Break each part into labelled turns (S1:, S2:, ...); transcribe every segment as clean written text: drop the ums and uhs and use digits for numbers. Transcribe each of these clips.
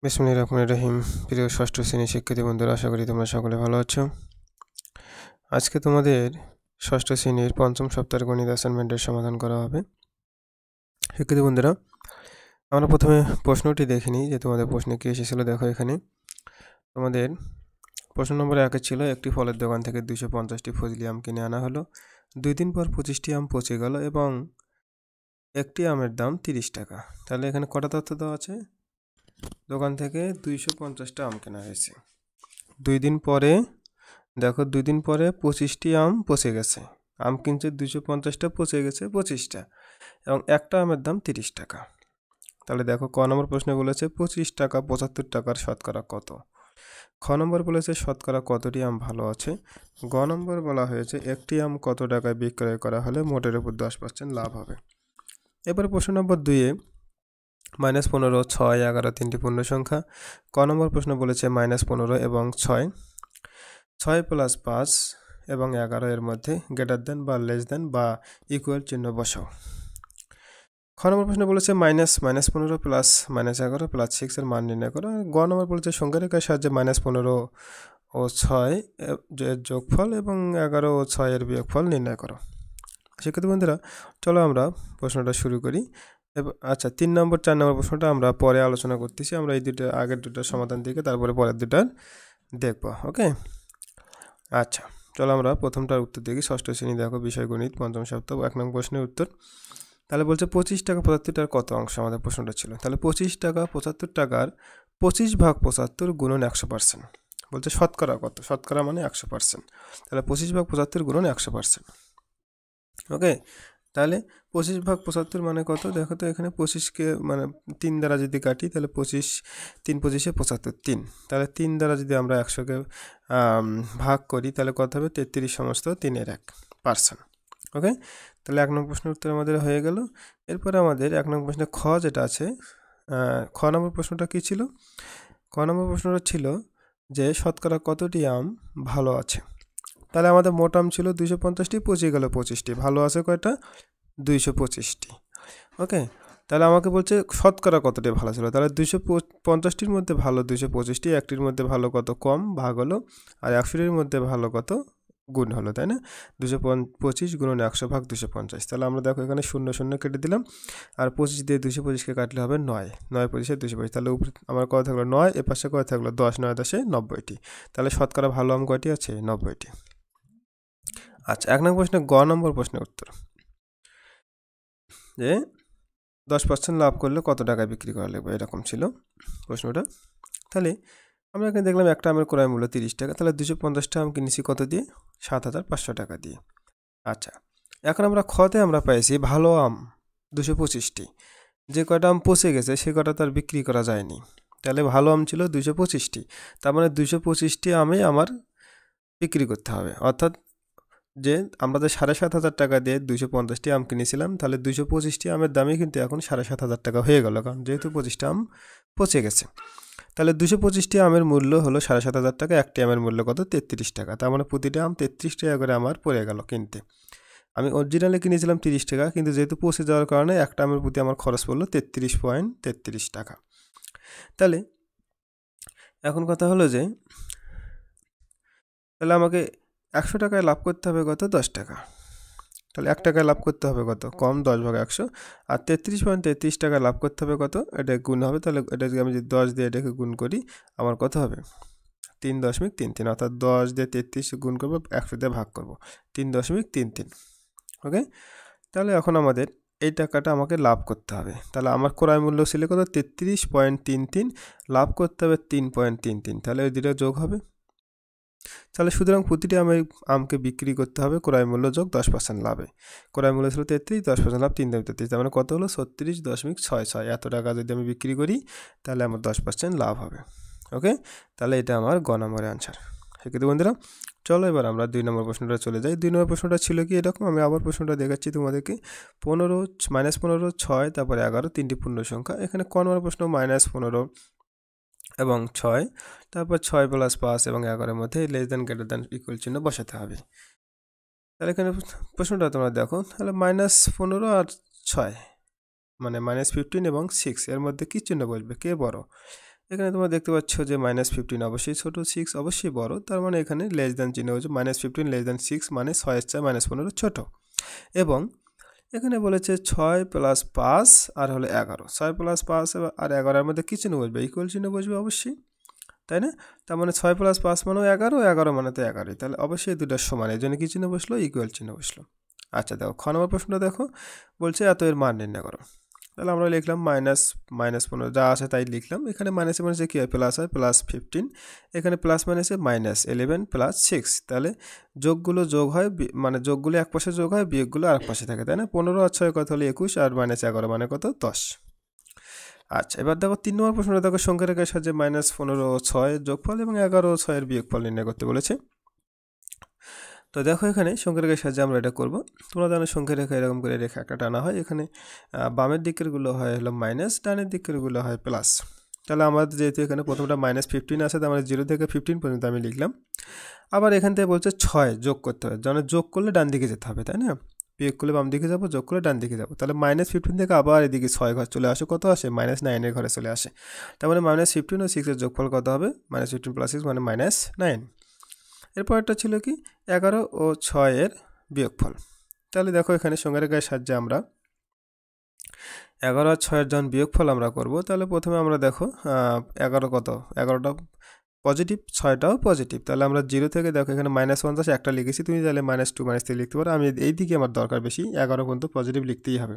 S1: বিসমিল্লাহির রহমানির রহিম। প্রিয় ষষ্ঠ শ্রেণীর শিক্ষার্থী বন্ধুরা, আশা করি তোমরা সকলে ভালো আছো। আজকে তোমাদের ষষ্ঠ শ্রেণীর পঞ্চম সপ্তাহের গণিত অ্যাসাইনমেন্টের সমাধান করা হবে। শিক্ষার্থী বন্ধুরা, আমরা প্রথমে প্রশ্নটি দেখে নিই যে তোমাদের প্রশ্নে কী এসেছিল। দেখো, এখানে তোমাদের প্রশ্ন নম্বর 1 ছিল, একটি ফলের দোকান থেকে 250টি ফজলি আম কিনে আনা হলো। 2 দিন পর 25টি আম পচে গেল এবং একটি আমের দাম 30 টাকা। তাহলে এখানে কটা তথ্য দেওয়া আছে? দোকান থেকে 250টা আম কেনা হয়েছে। 2 দিন পরে দেখো, 2 দিন পরে 25টি আম পচে গেছে। আম কিনছে 250টা, পচে গেছে 25টা, এবং একটা আমের দাম 30 টাকা। তাহলে দেখো, ক নম্বর প্রশ্নে বলেছে 25 টাকা 75 টাকার শতকরা কত। খ নম্বর বলেছে শতকরা কতটি আম ভালো আছে। গ নম্বর বলা হয়েছে একটি আম কত টাকায় বিক্রয় করা হলে মোটের উপর 10% লাভ হবে। এবার প্রশ্ন নম্বর 2-এ -15, 6, 11 তিনটি পূর্ণ সংখ্যা। ক নম্বর প্রশ্ন বলেছে -15 এবং 6 + 5 এবং 11 এর মধ্যে গ্রেটার দেন বা লেস দেন বা ইকুয়াল চিহ্ন বসাও। খ নম্বর প্রশ্ন বলেছে -15 + -11 + 6 এর মান নির্ণয় করো। গ নম্বর বলেছে সংখ্যা রেখার সাহায্যে -15 ও 6 এর যোগফল এবং 11 ও 6 এর বিয়োগফল নির্ণয় করো। শিক্ষার্থী বন্ধুরা, চলো আমরা প্রশ্নটা শুরু করি। আচ্ছা, 3 নম্বর 4 নম্বর প্রশ্নটা আমরা পরে আলোচনা করতেছি। আমরা এই দুটো আগের দুটোর সমাধান থেকে তারপরে পরের দুটার দেখব। ওকে, আচ্ছা, চলো আমরা প্রথমটার উত্তর দেখি। ষষ্ঠ শ্রেণী, দেখো, বিষয় গণিত, পঞ্চম সপ্তাহ, 1 নং প্রশ্নের উত্তর। তাহলে বলছে 25 টাকা 75 টাকার কত অংশ, আমাদের প্রশ্নটা ছিল। তাহলে 25 টাকা 75 টাকার 25/75 গুণন 100%। বলছে শতকরা কত, শতকরা মানে 100%। তাহলে 25/75 গুণন 100%। ওকে, তাহলে 25/75 মানে কত? দেখো তো, এখানে 25কে মানে 3 দ্বারা যদি কাটি, তাহলে 25, 3 25 75, 3। তাহলে 3 দ্বারা যদি আমরা 100কে ভাগ করি, তাহলে কত হবে? 33 সমস্ত 3-এর 1%। ওকে, তাহলে 1 নং প্রশ্নের উত্তর আমাদের হয়ে গেল। এরপরে আমাদের 1 নং প্রশ্নে খ যেটা আছে, খ নম্বর প্রশ্নটা কী ছিল? ক নম্বর প্রশ্নটা ছিল যে শতকরা কতটি আম ভালো আছে। তাহলে আমাদের মোট আম ছিল 250টি, পচে গেল 25টি, ভালো আছে কয়টা? 225টি। ওকে, তাহলে আমাকে বলছে শতকরা কতটি ভালো ছিল। তাহলে 250টির মধ্যে ভালো 225টি, একটির মধ্যে ভালো কত? কম, ভাগ হলো, আর 100টির মধ্যে ভালো কত? গুণ হলো, তাই না? 225 গুণন 100 ভাগ 250। তাহলে আমরা দেখো, এখানে 0 0 কেটে দিলাম, আর 25 দিয়ে 225কে কাটলে হবে 9, 9 25 225। তাহলে উপরে আমার কত থাকলো? 9, এ পাশে কত থাকলো? 10, 9 10 90টি। তাহলে শতকরা ভালো আম কয়টি আছে? 90টি। আচ্ছা, 1 নং প্রশ্নে গ নম্বর প্রশ্নের উত্তর, যে 10% লাভ করলে কত টাকায় বিক্রি করা লাগবে, এরকম ছিল প্রশ্নটা। তাহলে আমরা এখানে দেখলাম একটা আমের ক্রয় মূল্য 30 টাকা। তাহলে 250টা আম কিনেছি কত দিয়ে? 7,500 টাকা দিয়ে। আচ্ছা, এখন আমরা খতে আমরা পাইছি ভালো আম 225টি, যে কয়টা আম পচে গেছে সে কটা তার বিক্রি করা যায়নি। তাহলে ভালো আম ছিল 225টি, তার মানে 225টি আমে আমার বিক্রি করতে হবে। অর্থাৎ যে আমরা যে 7,500 টাকা দিয়ে 250টি আম কিনেছিলাম, তাহলে 225টি আমের দামই কিন্তু এখন 7,500 টাকা হয়ে গেল, কারণ যেহেতু 25টা আম পচে গেছে। তাহলে 225টি আমের মূল্য হলো 7,500 টাকা, একটি আমের মূল্য কত? 33 টাকা। তার মানে প্রতিটা আম 33 টাকা করে আমার পড়ে গেল কিনতে। আমি অরিজিনালে কিনেছিলাম 30 টাকা, কিন্তু যেহেতু পচে যাওয়ার কারণে একটা আমের প্রতি আমার খরচ পড়লো 33.33 টাকা। তাহলে এখন কথা হলো যে, তাহলে আমাকে 100 টাকায় লাভ করতে হবে কত? 10 টাকা। তাহলে 1 টাকায় লাভ করতে হবে কত? কম, 10/100। আর 33.33 টাকায় লাভ করতে হবে কত? এটা গুণ হবে। তাহলে এটাকে আমি যদি 10 দিয়ে এটাকে গুণ করি, আমার কত হবে? 3.33। অর্থাৎ 10 দিয়ে 33 গুণ করবো, 100 দিয়ে ভাগ করবো, 3.33। ওকে, তাহলে এখন আমাদের এই টাকাটা আমাকে লাভ করতে হবে। তাহলে আমার ক্রয় মূল্য ছিল কত? 33.33, লাভ করতে হবে 3.33। তাহলে ওই দুটো যোগ হবে। তাহলে সুতরাং প্রতিটি আমকে বিক্রি করতে হবে ক্রয় মূল্য যোগ 10% লাভে। ক্রয় মূল্য ছিল 33, 10% লাভ 3.33, তার মানে কত হলো? 36.66। এত টাকা যদি আমি বিক্রি করি, তাহলে আমার 10% লাভ হবে। ওকে, তাহলে এটা আমার গ নম্বরের আনসার। শিক্ষার্থী বন্ধুরা, চলো এবার আমরা 2 নম্বর প্রশ্নটা চলে যাই। 2 নম্বর প্রশ্নটা ছিল কি এরকম, আমি আবার প্রশ্নটা দেখাচ্ছি তোমাদেরকে। 15, -15, 6, তারপরে 11 তিনটি পূর্ণ সংখ্যা। এখানে ক নম্বর প্রশ্ন -15 এবং 6, তারপর 6 + 5 এবং 11-এর মধ্যে less than greater than equal চিহ্ন বসাতে হবে। তাহলে এখানে প্রশ্নটা তোমরা দেখো, তাহলে -15 আর 6 মানে -15 এবং 6 এর মধ্যে কী চিহ্ন বসবে, কে বড়? এখানে তোমরা দেখতে পাচ্ছ যে -15 অবশ্যই ছোট, 6 অবশ্যই বড়, তার মানে এখানে লেস দ্যান চিহ্ন হচ্ছে -15 লেস দ্যান 6 মানে 6 এর চেয়ে -15 ছোট। এবং এখানে বলেছে 6 + 5 আর হলো 11, 6 + 5 আর 11 এর মধ্যে কি চিহ্ন বসবে? ইকুয়াল চিহ্ন বসবে অবশ্যই, তাই না? তার মানে 6 + 5 মানেও 11, 11 মানে তো 11ই, তাহলে অবশ্যই দুটো সমান, এই জন্য কি চিহ্ন বসলো? ইকুয়াল চিহ্ন বসলো। আচ্ছা দেখো খ নম্বর প্রশ্নটা দেখো, বলছে এত এর মান নির্ণয় করো। তাহলে আমরা লিখলাম -15 যা আছে তাই লিখলাম। এখানে মাইনাসে মাইনাসে কী হয়? প্লাস হয়, +15। এখানে প্লাস মাইনাসে -11 + 6, তাহলে যোগগুলো যোগ হয়, মানে যোগগুলো এক পাশে যোগ হয়, বিয়োগগুলো আর এক পাশে থাকে, তাই না? 15 আর 6 কত হলো 21, আর -11 মানে কত? 10। আচ্ছা এবার দেখো 3 নম্বর প্রশ্নটা দেখো, সংখ্যা রেখার সাহায্যে -15 ও 6 এর যোগফল এবং 11 ও 6 এর বিয়োগফল নির্ণয় করতে বলেছে। তো দেখো এখানে সংখ্যা রেখার সাহায্যে আমরা এটা করব। তোমরা জানো সংখ্যা রেখা এরকম করে রেখা একটা টানা হয়, এখানে বামের দিকেরগুলো হয় হলো মাইনাস, ডানের দিকেরগুলো হয় প্লাস। তাহলে আমাদের যেহেতু এখানে প্রথমটা -15 আছে, তার মানে 0 থেকে 15 পর্যন্ত আমি লিখলাম। আবার এখান থেকে বলছে 6 যোগ করতে হবে, যেন যোগ করলে ডান দিকে যেতে হবে, তাই না? বিয়োগ করলে বাম দিকে যাবো, যোগ করলে ডান দিকে যাবো। তাহলে -15 থেকে আবার এদিকে 6 ঘর চলে আসে, কত আসে? -9 এর ঘরে চলে আসে। তার মানে -15 ও 6 এর যোগফল কত হবে? -15 + 6 মানে -9। এরপর একটা ছিল কি 11 ও 6 এর বিয়োগফল। তাহলে দেখো এখানে সংখ্যা রেখার সাহায্যে আমরা 11 আর 6 এর যখন বিয়োগফল আমরা করব, তাহলে প্রথমে আমরা দেখো 11 কত? 11টা পজিটিভ, 6টাও পজিটিভ। তাহলে আমরা 0 থেকে দেখো এখানে -50 একটা লিখেছি, তুমি তাহলে -2 -3 লিখতে পারো। আমি এই দিকে আমার দরকার বেশি, 11 পর্যন্ত পজিটিভ লিখতেই হবে।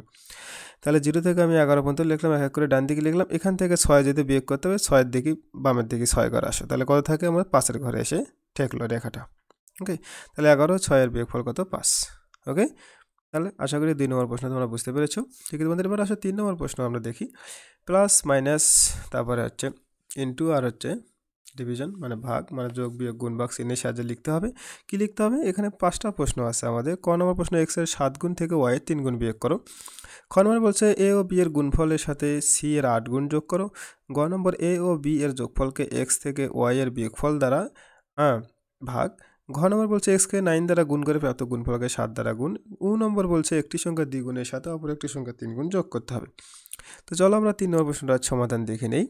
S1: তাহলে 0 থেকে আমি 11 পর্যন্ত লিখলাম, এক এক করে ডান দিকে লিখলাম। এখান থেকে 6 যদি বিয়োগ করতে হবে, 6 দিকে বামের দিকে 6 ঘর আসে, তাহলে কত থাকে? আমার 5 ঘরে এসে ঠেকলো রেখাটা। ওকে, তাহলে 11 ও 6 এর বিয়োগফল কত? 5। ওকে, তাহলে আশা করি 2 নম্বর প্রশ্ন তোমরা বুঝতে পেরেছো। ঠিক আছে বন্ধুরা, এবার আসো 3 নম্বর প্রশ্ন আমরা দেখি। প্লাস মাইনাস, তারপরে হচ্ছে ইনটু, আর হচ্ছে ডিভিশন মানে ভাগ, মানে যোগ বিয়োগ গুণ ভাগ চিহ্নের সাহায্যে লিখতে হবে। কি লিখতে হবে? এখানে 5টা প্রশ্ন আছে আমাদের। ক নম্বর প্রশ্ন, x এর 7 গুণ থেকে y এর 3 গুণ বিয়োগ করো। খ নম্বর বলছে a ও b এর গুণফলের সাথে c এর 8 গুণ যোগ করো। গ নম্বর a ও b এর যোগফলকে x থেকে y এর বিয়োগফল দ্বারা ভাগ। ঘ নম্বর বলছে x কে 9 দ্বারা গুণ করে প্রাপ্ত গুণফলকে 7 দ্বারা গুণ। উ নম্বর বলছে একটি সংখ্যা দ্বিগুণের সাথে অপর একটি সংখ্যা 3 গুণ যোগ করতে হবে। তো চলো আমরা 3 নম্বর প্রশ্নটার সমাধান দেখে নেই।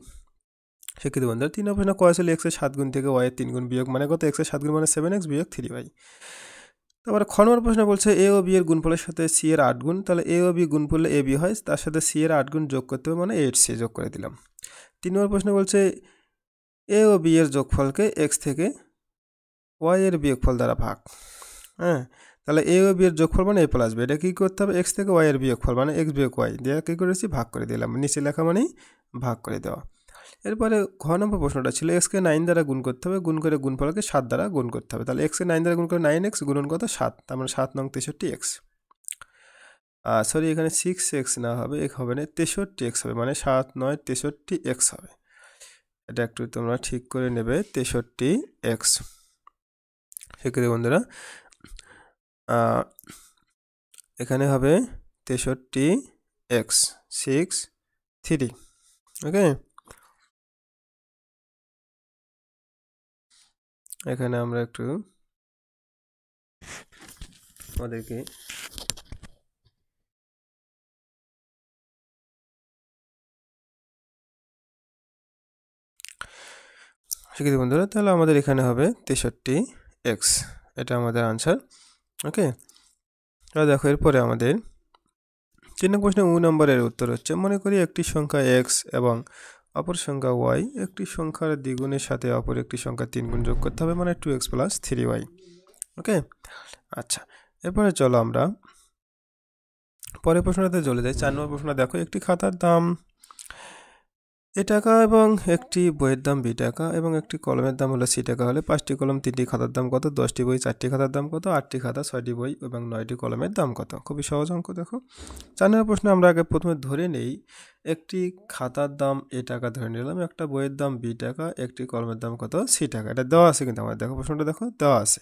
S1: শিক্ষিত বন্ধুরা, 3 নম্বর প্রশ্ন কয় ছিল x এর 7 গুণ থেকে y এর 3 গুণ বিয়োগ মানে কত? x এর 7 গুণ মানে 7x বিয়োগ 3y। তারপরে খ নম্বর প্রশ্ন বলছে a ও b এর গুণফলের সাথে c এর 8 গুণ, তাহলে a ও b গুণ করলে ab হয়, তার সাথে c এর 8 গুণ যোগ করতে হবে, মানে 8c যোগ করে দিলাম। 3 নম্বর প্রশ্ন বলছে a ও b এর যোগফলকে x থেকে y এর বিয়োগফল দ্বারা ভাগ। হ্যাঁ, তাহলে a ও b এর যোগফল মানে a প্লাস b, এটা কী করতে হবে? x থেকে y এর বিয়োগফল মানে x বিয়োগ y দিয়ে কী করেছি? ভাগ করে দিলাম। নিচে লেখা মানেই ভাগ করে দেওয়া। এরপরে ঘ নম্বর প্রশ্নটা ছিল x কে 9 দ্বারা গুণ করতে হবে, গুণ করে গুণফলকে 7 দ্বারা গুণ করতে হবে। তাহলে x কে 9 দ্বারা গুণ করে 9x গুণন কত? 7, তার মানে 7 নং 63x। সরি, এখানে 6x না হবে, হবে না, 63x হবে, মানে 7 9 63x হবে। এটা একটু তোমরা ঠিক করে নেবে, 63x। সেক্ষেত্রে বন্ধুরা এখানে হবে 63x 6 3। ওকে, এখানে আমরা একটু আমাদেরকে শিক্ষিত বন্ধুরা, তাহলে আমাদের এখানে হবে 63x, এটা আমাদের আনসার। ওকে, তাহলে দেখো এরপরে আমাদের 3 নম্বর প্রশ্নে 2 নম্বরের উত্তর হচ্ছে, মনে করি একটি সংখ্যা x এবং অপর সংখ্যা y, একটি সংখ্যার দ্বিগুণের সাথে অপর একটি সংখ্যা 3 গুণ যোগ করতে হবে, মানে 2x + 3y। ওকে, আচ্ছা এরপরে চলো আমরা পরের প্রশ্নটাতে চলে যাই। 4 নম্বর প্রশ্ন দেখো, একটি খাতার দাম a টাকা এবং একটি বইয়ের দাম b টাকা এবং একটি কলমের দাম হলো c টাকা হলে 5টি কলম 3টি খাতার দাম কত? 10টি বই 4টি খাতার দাম কত? 8টি খাতা 6টি বই এবং 9টি কলমের দাম কত? খুবই সহজ অঙ্ক। দেখো 4 নম্বর প্রশ্ন আমরা আগে প্রথমে ধরে নেই একটি খাতার দাম a টাকা ধরে নিলাম, একটা বইয়ের দাম b টাকা, একটি কলমের দাম কত? c টাকা। এটা দেওয়া আছে কিন্তু আমাদের, দেখো প্রশ্নটা দেখো দেওয়া আছে।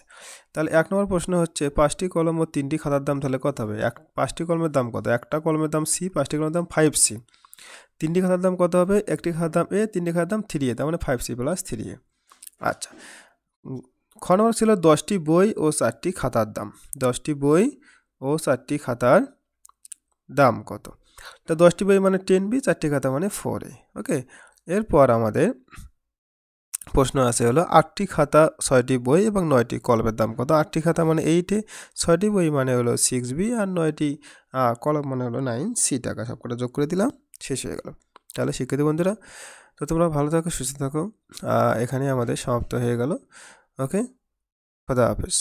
S1: তাহলে 1 নম্বর প্রশ্ন হচ্ছে 5টি কলম ও 3টি খাতার দাম তাহলে কত হবে? 5টি কলমের দাম কত? একটা কলমের দাম c, 5টি কলমের দাম 5c। 3টি খাতার দাম কত হবে? একটি খাতার দাম a, 3টি খাতার দাম 3a, তার মানে 5c + 3a। আচ্ছা, খ নম্বর ছিল 10টি বই ও 4টি খাতার দাম। 10টি বই ও 4টি খাতার দাম কত? তো 10টি বই মানে 10b, 4টি খাতা মানে 4a। ওকে, এরপর আমাদের প্রশ্ন আছে হলো 8টি খাতা 6টি বই এবং 9টি কলমের দাম কত? 8টি খাতা মানে 8 6টি বই মানে হলো 6B আর 9টি কলম মানে হলো 9C টাকা। সবকটা যোগ করে দিলাম, শেষ হয়ে গেল। তাহলে শিক্ষার্থী বন্ধুরা, তো তোমরা ভালো থাকো, সুস্থ থাকো। এখানে আমাদের সমাপ্ত হয়ে গেল। ওকে, খোদা হাফেজ।